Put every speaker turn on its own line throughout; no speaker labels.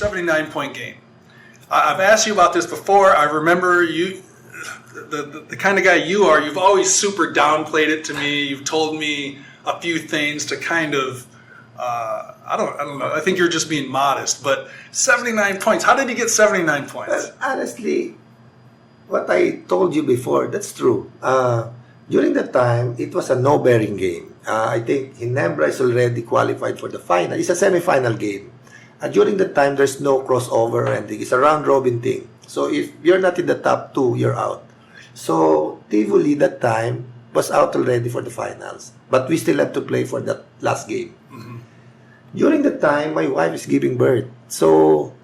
79-point game. I've asked you about this before. I remember you, the kind of guy you are, you've always super downplayed it to me. You've told me a few things to kind of, I don't know. I think you're just being modest. But 79 points. How did you get 79 points?
Well, honestly, what I told you before, that's true. During that time, it was a no-bearing game. I think Ginebra is already qualified for the final. It's a semi-final game. During that time, there's no crossover or anything. It's a round-robin thing. So if you're not in the top two, you're out. So Tivoli that time was out already for the finals. But we still have to play for that last game. Mm-hmm. During the time, my wife is giving birth. So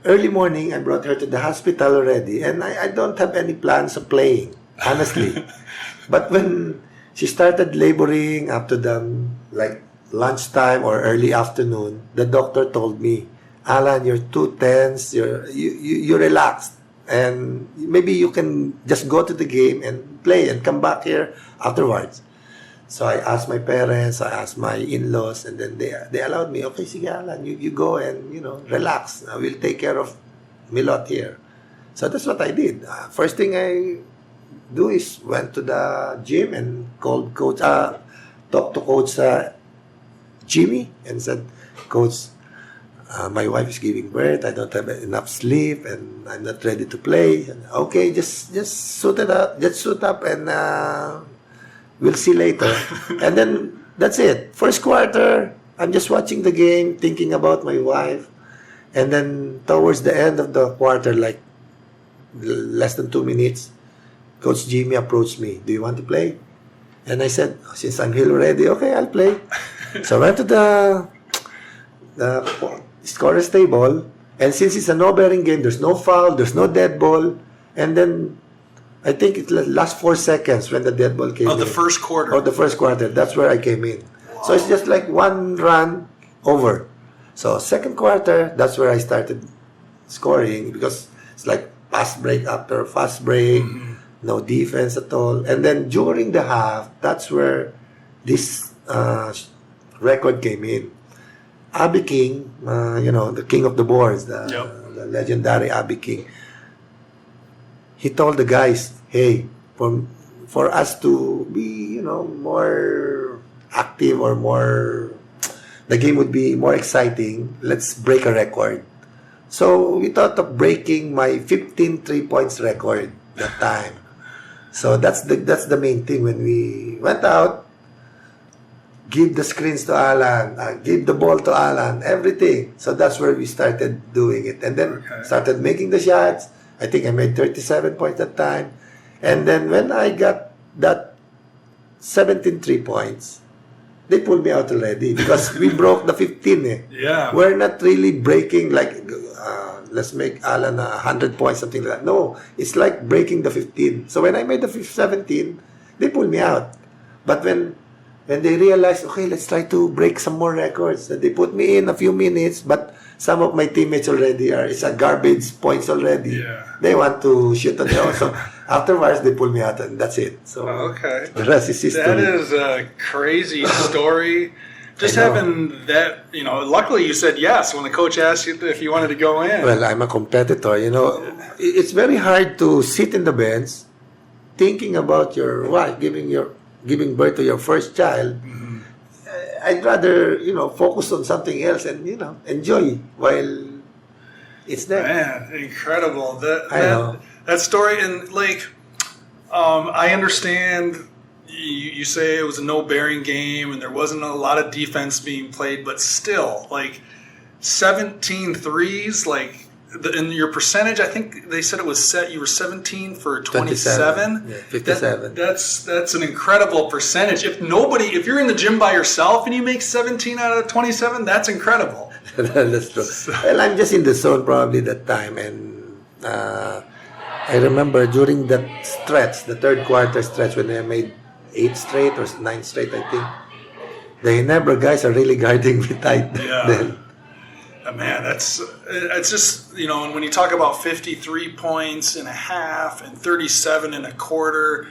early morning, I brought her to the hospital already. And I don't have any plans of playing, honestly. But when she started laboring after the lunchtime or early afternoon, the doctor told me, Allan, you're too tense, you relaxed, and maybe you can just go to the game and play and come back here afterwards. So I asked my parents, I asked my in-laws, and then they allowed me, okay, sige Allan, you go and, relax. I will take care of Milot here. So that's what I did. First thing I do is went to the gym and called coach, talked to coach Jimmy and said, Coach, my wife is giving birth. I don't have enough sleep and I'm not ready to play. And, okay, just suit it up. Just suit up and we'll see later. And then that's it. First quarter, I'm just watching the game, thinking about my wife. And then towards the end of the quarter, like less than 2 minutes, Coach Jimmy approached me. Do you want to play? And I said, since I'm here already, okay, I'll play. So I went to the scorer's table, and since it's a no-bearing game, there's no foul, there's no dead ball, and then I think it last 4 seconds when the dead ball came in.
The first quarter.
The first quarter. That's where I came in. Wow. So it's just like one run over. So second quarter, that's where I started scoring because it's like fast break after fast break, no defense at all. And then during the half, that's where this record came in. Abby King, the king of the boards, the legendary Abby King, he told the guys, hey, for us to be, more active or the game would be more exciting, let's break a record. So we thought of breaking my 15 3-points record that time. So that's the main thing. When we went out, give the screens to Allan, give the ball to Allan, everything. So that's where we started doing it. And then started making the shots. I think I made 37 points that time. And then when I got that 17 3-points, they pulled me out already because we broke the 15.
Yeah.
We're not really breaking like, let's make Allan 100 points, something like that. No, it's like breaking the 15. So when I made the 17, they pulled me out. But when they realized, okay, let's try to break some more records, they put me in a few minutes, but some of my teammates already it's a garbage points already.
Yeah.
They want to shoot on their own. So afterwards, they pull me out, and that's it. So the rest is history.
That is a crazy story. Just having that, luckily you said yes when the coach asked you if you wanted to go in.
Well, I'm a competitor, It's very hard to sit in the bench thinking about your wife giving birth to your first child. Mm-hmm. I'd rather, focus on something else and, enjoy while it's there.
Man, incredible. That story, and I understand you say it was a no-bearing game and there wasn't a lot of defense being played, but still, 17 threes, in your percentage, I think they said it was set. You were 17 for 27.
Yeah, 57.
That's an incredible percentage. If you're in the gym by yourself and you make 17 out of 27, that's incredible.
That's true. Well, I'm just in the zone probably that time, and I remember during that stretch, the third quarter stretch, when I made 8 straight or 9 straight, I think the Ginebra guys are really guarding me tight then.
Man, it's just, when you talk about 53 points in a half and 37 in a quarter,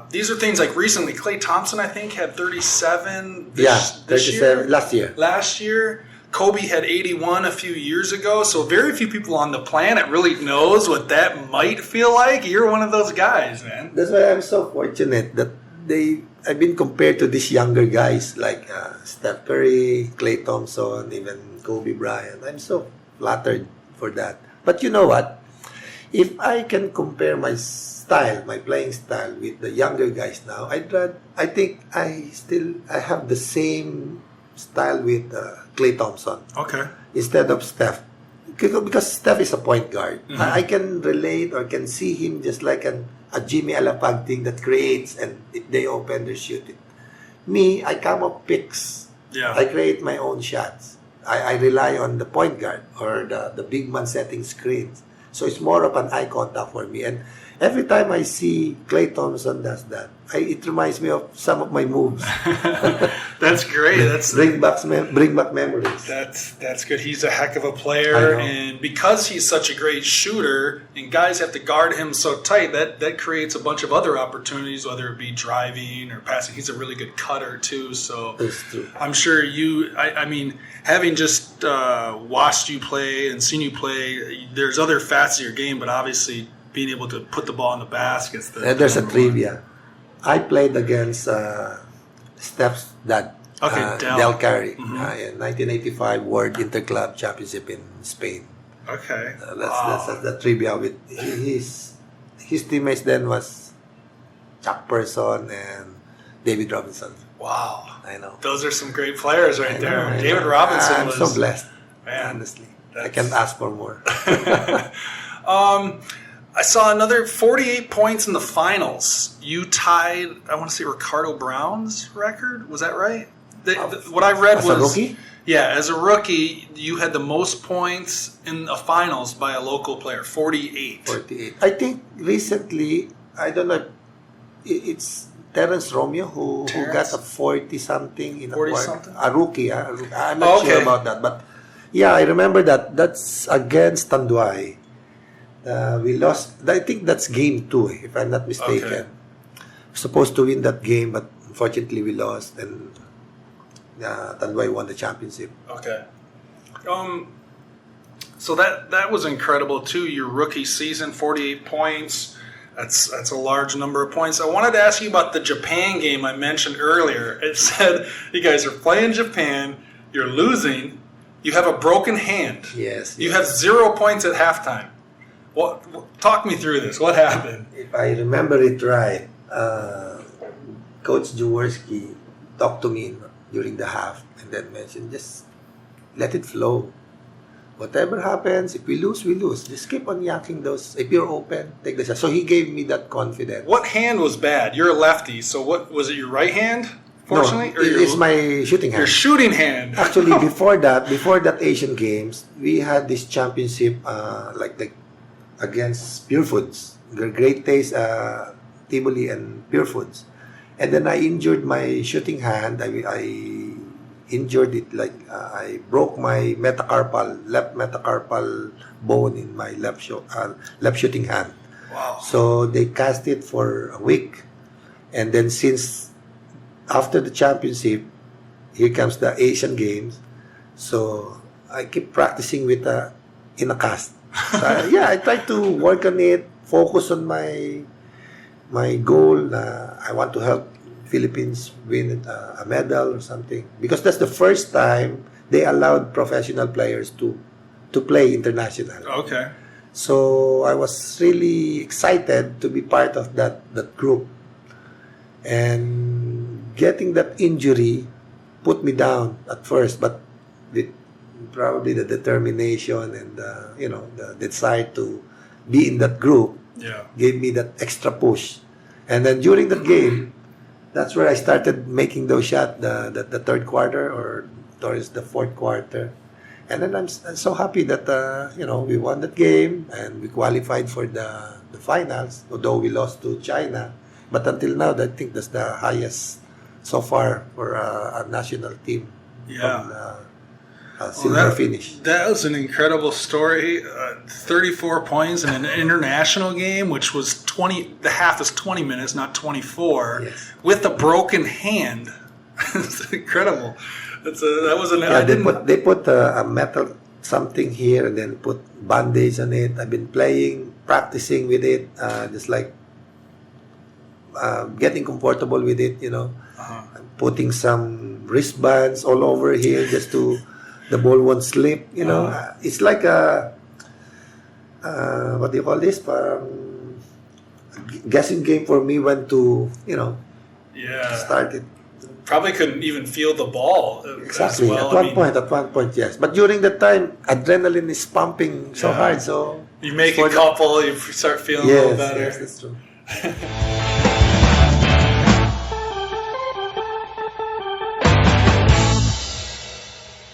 these are things like recently, Klay Thompson, I think, had 37 this
37
year.
last year.
Last year. Kobe had 81 a few years ago, so very few people on the planet really knows what that might feel like. You're one of those guys, man.
That's why I'm so fortunate that I've been compared to these younger guys like Steph Curry, Klay Thompson, even Kobe Bryant. I'm so flattered for that. But you know what? If I can compare my style, my playing style with the younger guys now, I think I have the same style with Klay Thompson.
Okay.
Instead of Steph. Because Steph is a point guard.
Mm-hmm.
I can relate or can see him just like a Jimmy Alapag thing that creates, and if they open, they shoot it. Me, I come up picks.
Yeah.
I create my own shots. I rely on the point guard or the big man setting screens. So it's more of an eye contact for me. And every time I see Klay Thompson does that, it reminds me of some of my moves.
That's great.
Bring back memories.
That's good. He's a heck of a player, and because he's such a great shooter, and guys have to guard him so tight, that creates a bunch of other opportunities, whether it be driving or passing. He's a really good cutter too. So
That's true.
I'm sure I mean, having just watched you play and seen you play, there's other facets of your game, but obviously being able to put the ball in the baskets.
And there's a trivia. I played against Steph's dad, Del Carey, in 1985 World Interclub Championship in Spain.
Okay.
That's the trivia. With his teammates then was Chuck Person and David Robinson.
Wow.
I know.
Those are some great players right there.
I know.
David Robinson
I'm
was
so blessed.
Man,
honestly. I can't ask for more.
I saw another 48 points in the finals. You tied, I want to say, Ricardo Brown's record. Was that right? What I read
as
was...
a rookie?
Yeah, as a rookie, you had the most points in the finals by a local player, 48.
48. I think recently, I don't know, it's Terrence Romeo who got a 40-something in
40-something?
a rookie. I'm not sure about that. But yeah, I remember that. That's against Tanduay. We lost. I think that's game 2, if I'm not mistaken.
Okay.
Supposed to win that game, but unfortunately we lost, and Tanduay won the championship.
Okay. So that was incredible too. Your rookie season, 48 points. That's a large number of points. I wanted to ask you about the Japan game I mentioned earlier. It said you guys are playing Japan. You're losing. You have a broken hand.
Yes.
You have 0 points at halftime. Talk me through this. What happened?
If I remember it right, Coach Jaworski talked to me during the half and then mentioned, just let it flow. Whatever happens, if we lose, we lose. Just keep on yanking those. If you're open, take the shot. So he gave me that confidence.
What hand was bad? You're a lefty, so what was it? Your right hand? Fortunately,
no, it's my shooting hand.
Your shooting hand.
Actually, before that Asian Games, we had this championship, like against Pure Foods, the Great Taste, Tivoli, and Pure Foods. And then I injured my shooting hand. I injured it, I broke my left metacarpal bone in my left shooting hand.
Wow.
So they cast it for a week. And then since after the championship, here comes the Asian Games. So I keep practicing in a cast. So, I try to work on it, focus on my goal. I want to help Philippines win a medal or something, because that's the first time they allowed professional players to play international.
Okay.
So I was really excited to be part of that group, and getting that injury put me down at first, but with probably the determination and the desire to be in that group gave me that extra push. And then during that game, that's where I started making those shots, the third quarter or towards the fourth quarter. And then I'm so happy that we won that game and we qualified for the finals, although we lost to China. But until now, I think that's the highest so far for a national team.
Yeah.
Silver finish.
That was an incredible story. 34 points in an international game, which was 20. The half is 20 minutes, not 24.
Yes.
With a broken hand. It's incredible. That was an.
Yeah, they put a metal something here and then put band-aids on it. I've been practicing with it, just like getting comfortable with it, putting some wristbands all over here just to the ball won't slip, it's like a what do you call this, guessing game for me when to start it.
Probably couldn't even feel the ball
Exactly.
as well.
At one point, yes. But during that time, adrenaline is pumping so hard. So
you make a couple, you start feeling a little better.
Yes, that's true.